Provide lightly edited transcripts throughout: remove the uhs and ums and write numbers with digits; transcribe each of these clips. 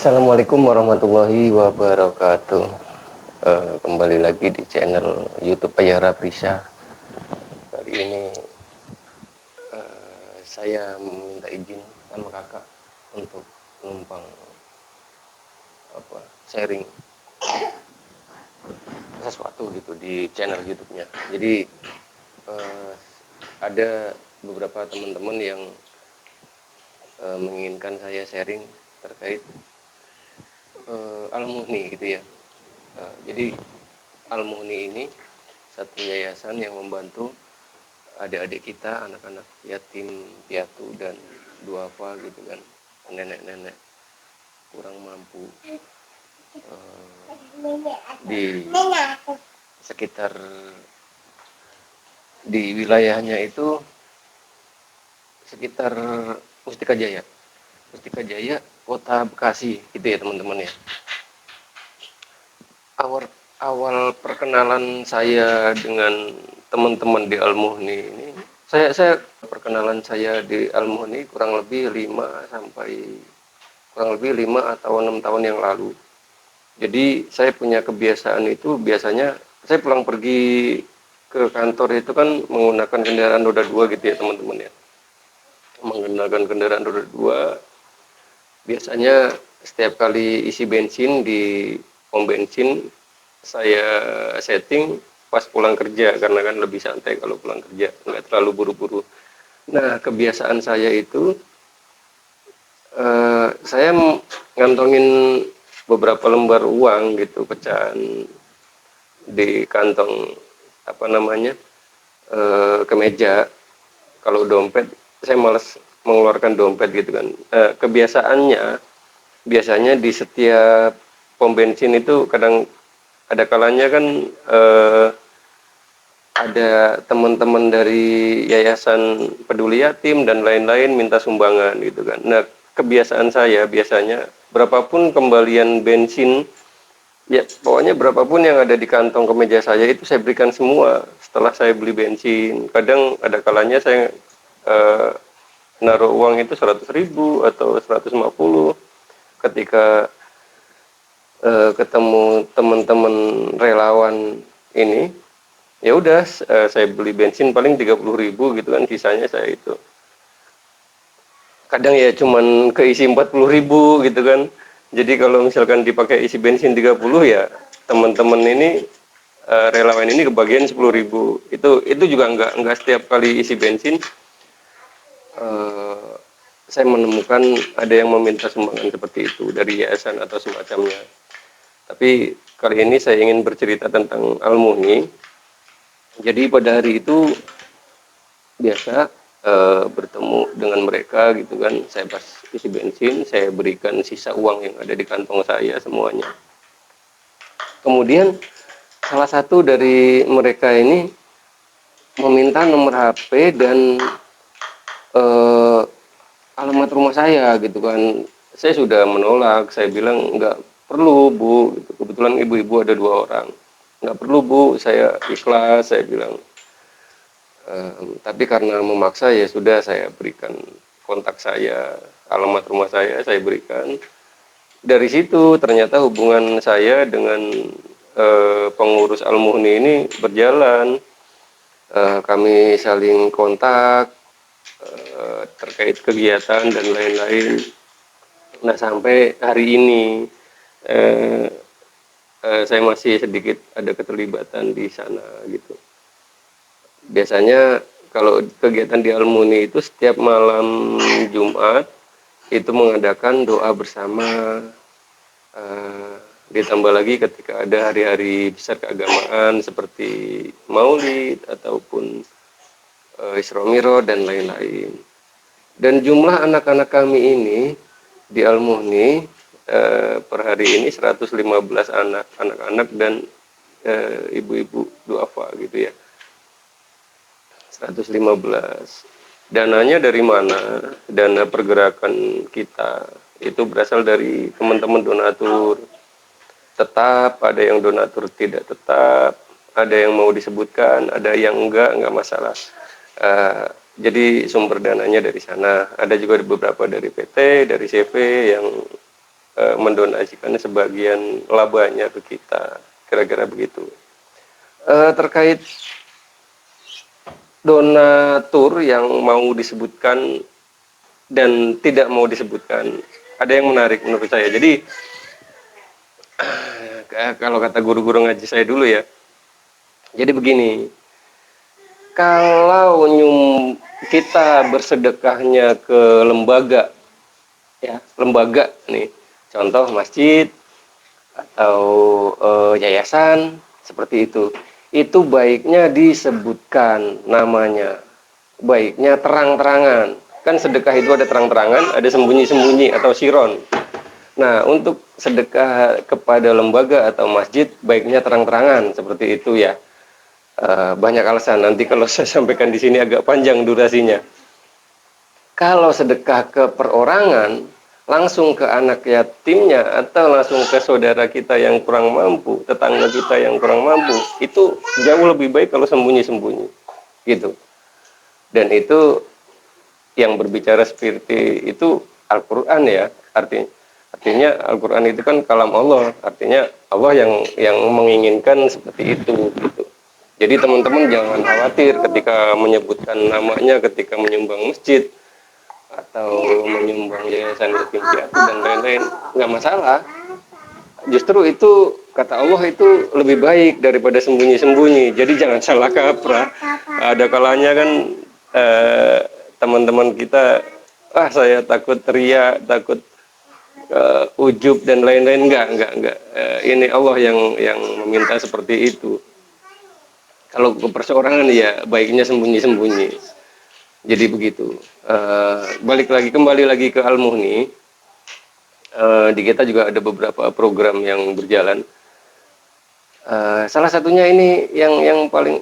Assalamualaikum warahmatullahi wabarakatuh. Kembali lagi di channel YouTube Ayara Prisa. Kali ini saya meminta izin sama kakak untuk numpang sharing sesuatu gitu di channel YouTube-nya. Jadi ada beberapa teman-teman yang menginginkan saya sharing terkait Al-Muhni gitu ya. Jadi Al-Muhni ini satu yayasan yang membantu adik-adik kita, anak-anak yatim piatu dan duafa gitu kan, nenek-nenek kurang mampu di sekitar di wilayahnya itu sekitar Mustika Jaya, Kota Bekasi gitu ya teman-teman ya. Awal perkenalan saya dengan teman-teman di Al-Muhni ini, saya perkenalan saya di Al-Muhni kurang lebih 5 atau 6 tahun yang lalu. Jadi saya punya kebiasaan itu, biasanya saya pulang pergi ke kantor itu kan menggunakan kendaraan roda 2 gitu ya teman-teman ya. Menggunakan kendaraan roda 2, biasanya setiap kali isi bensin di pom bensin saya setting pas pulang kerja, karena kan lebih santai kalau pulang kerja, nggak terlalu buru-buru. Nah, kebiasaan saya itu saya ngantongin beberapa lembar uang gitu, pecahan di kantong kemeja. Kalau dompet saya malas mengeluarkan dompet gitu kan. Kebiasaannya biasanya di setiap pom bensin itu kadang ada kalanya kan ada teman-teman dari yayasan peduli yatim dan lain-lain minta sumbangan gitu kan. Nah, kebiasaan saya biasanya berapapun kembalian bensin, ya pokoknya berapapun yang ada di kantong kemeja saya itu saya berikan semua setelah saya beli bensin. Kadang ada kalanya saya naruh uang itu 100.000 atau 150. Ketika ketemu teman-teman relawan ini, ya udah saya beli bensin paling 30.000 gitu kan, sisanya saya itu kadang ya cuman keisi 40.000 gitu kan. Jadi kalau misalkan dipakai isi bensin 30, ya teman-teman ini relawan ini kebagian 10.000. Itu juga nggak setiap kali isi bensin saya menemukan ada yang meminta sumbangan seperti itu dari yayasan atau semacamnya. Tapi kali ini saya ingin bercerita tentang Al-Muhni. Jadi pada hari itu biasa bertemu dengan mereka gitu kan, saya pas isi bensin saya berikan sisa uang yang ada di kantong saya semuanya. Kemudian salah satu dari mereka ini meminta nomor HP dan alamat rumah saya gitu kan. Saya sudah menolak, saya bilang nggak perlu bu, gitu. Kebetulan ibu-ibu ada 2 orang, nggak perlu bu, saya ikhlas, saya bilang. Tapi karena memaksa, ya sudah saya berikan kontak saya, alamat rumah saya berikan. Dari situ ternyata hubungan saya dengan pengurus Al-Muhni ini berjalan. Kami saling kontak terkait kegiatan dan lain-lain. Nah, sampai hari ini saya masih sedikit ada keterlibatan di sana gitu. Biasanya kalau kegiatan di Al-Muhni itu setiap malam Jumat itu mengadakan doa bersama, ditambah lagi ketika ada hari-hari besar keagamaan seperti Maulid ataupun Isra Mi'raj dan lain-lain. Dan jumlah anak-anak kami ini di Al-Muhni per hari ini 115 anak-anak dan ibu-ibu duafa gitu ya. 115. Dananya dari mana? Dana pergerakan kita itu berasal dari teman-teman donatur tetap, ada yang donatur tidak tetap, ada yang mau disebutkan, ada yang enggak masalah. Jadi sumber dananya dari sana. Ada juga beberapa dari PT, dari CV yang mendonasikan sebagian labanya ke kita, kira-kira begitu. Terkait donatur yang mau disebutkan dan tidak mau disebutkan, ada yang menarik menurut saya. Jadi kalau kata guru-guru ngaji saya dulu ya, jadi begini, kalau kita bersedekahnya ke lembaga, ya lembaga nih, contoh masjid atau yayasan seperti itu baiknya disebutkan namanya, baiknya terang-terangan. Kan sedekah itu ada terang-terangan, ada sembunyi-sembunyi atau siron. Nah, untuk sedekah kepada lembaga atau masjid baiknya terang-terangan seperti itu ya. Banyak alasan, nanti kalau saya sampaikan di sini agak panjang durasinya. Kalau sedekah ke perorangan, langsung ke anak yatimnya atau langsung ke saudara kita yang kurang mampu, tetangga kita yang kurang mampu, itu jauh lebih baik kalau sembunyi-sembunyi gitu. Dan itu yang berbicara seperti itu Al-Quran ya, artinya Al-Quran itu kan kalam Allah, artinya Allah yang menginginkan seperti itu gitu. Jadi teman-teman jangan khawatir ketika menyebutkan namanya, ketika menyumbang masjid atau menyumbang yayasan yatim piatu dan lain-lain, nggak masalah. Justru itu kata Allah itu lebih baik daripada sembunyi-sembunyi. Jadi jangan salah kaprah. Ada kalanya kan teman-teman kita, saya takut teriak, takut ujub dan lain-lain. Enggak. Ini Allah yang meminta seperti itu. Kalau ke perseorangan ya baiknya sembunyi-sembunyi. Jadi begitu. Kembali lagi ke Al-Muhni. Di kita juga ada beberapa program yang berjalan. Salah satunya ini yang paling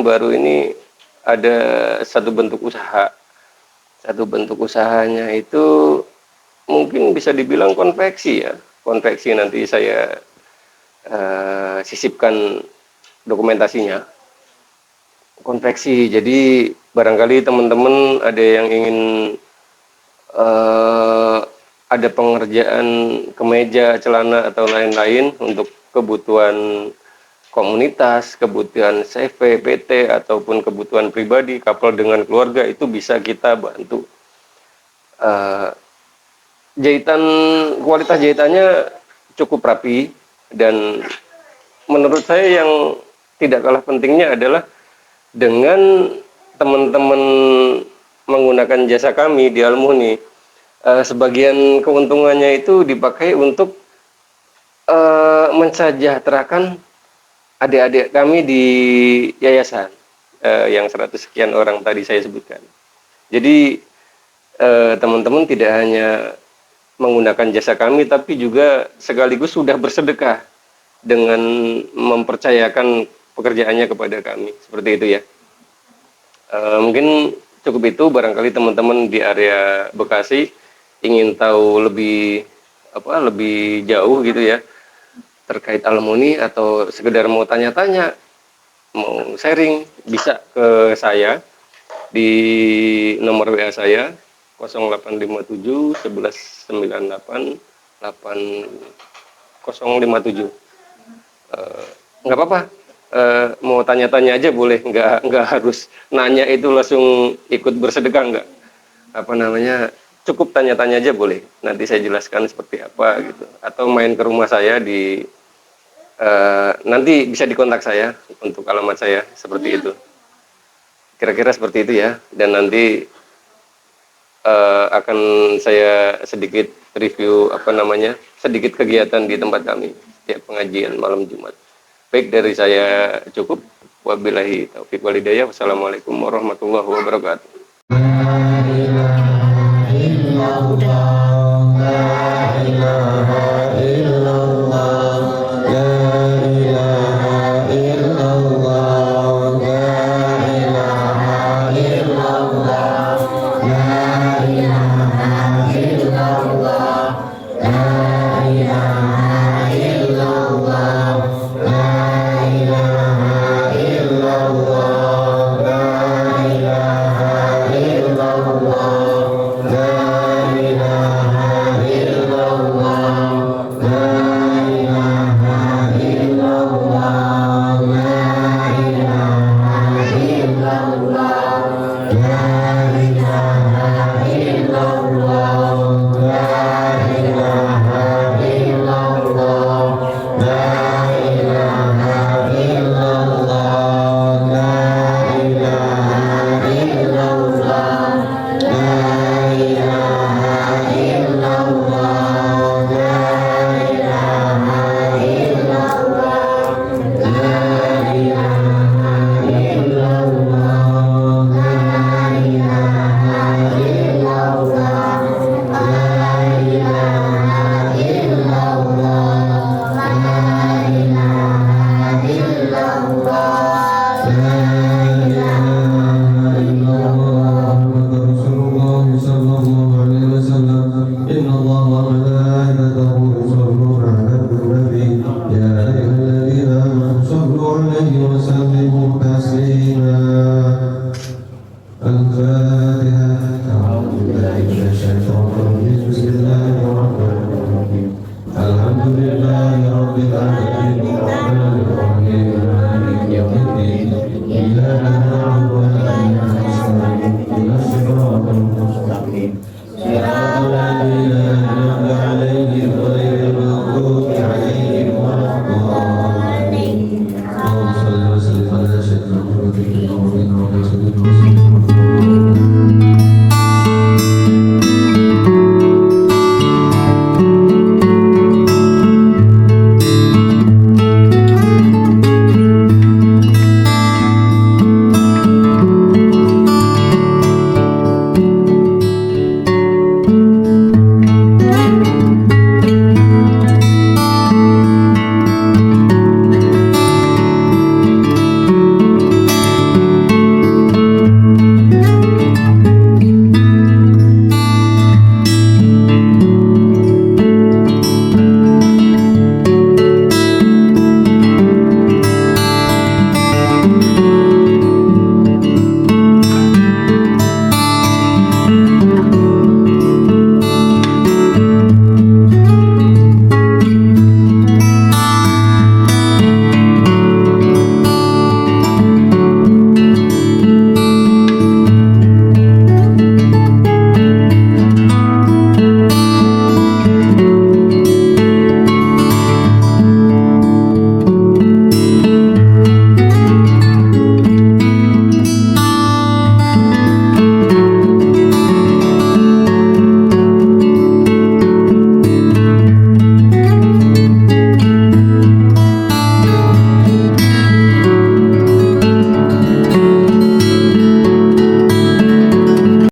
baru ini ada satu bentuk usaha. Satu bentuk usahanya itu mungkin bisa dibilang konveksi ya. Konveksi, nanti saya sisipkan dokumentasinya. Konveksi, jadi barangkali teman-teman ada yang ingin ada pengerjaan kemeja, celana atau lain-lain untuk kebutuhan komunitas, kebutuhan CV, PT ataupun kebutuhan pribadi, couple dengan keluarga, itu bisa kita bantu. Kualitas jahitannya cukup rapi, dan menurut saya yang tidak kalah pentingnya adalah dengan teman-teman menggunakan jasa kami di Al-Muhni, sebagian keuntungannya itu dipakai untuk mensejahterakan adik-adik kami di yayasan yang 100 sekian orang tadi saya sebutkan. Jadi teman-teman tidak hanya menggunakan jasa kami, tapi juga sekaligus sudah bersedekah dengan mempercayakan pekerjaannya kepada kami, seperti itu ya. Mungkin cukup itu, barangkali teman-teman di area Bekasi ingin tahu lebih jauh gitu ya terkait Al-Muhni, atau sekedar mau tanya-tanya, mau sharing, bisa ke saya di nomor WA saya 0857 1198 8057. Nggak apa-apa, mau tanya-tanya aja boleh, nggak harus nanya itu langsung ikut bersedekah, nggak, cukup tanya-tanya aja boleh, nanti saya jelaskan seperti apa gitu, atau main ke rumah saya nanti bisa dikontak saya untuk alamat saya, seperti itu, kira-kira seperti itu ya. Dan nanti akan saya sedikit review sedikit kegiatan di tempat kami setiap pengajian malam Jumat. Baik, dari saya cukup. Wabillahi taufiq walhidayah. Wassalamualaikum warahmatullahi wabarakatuh.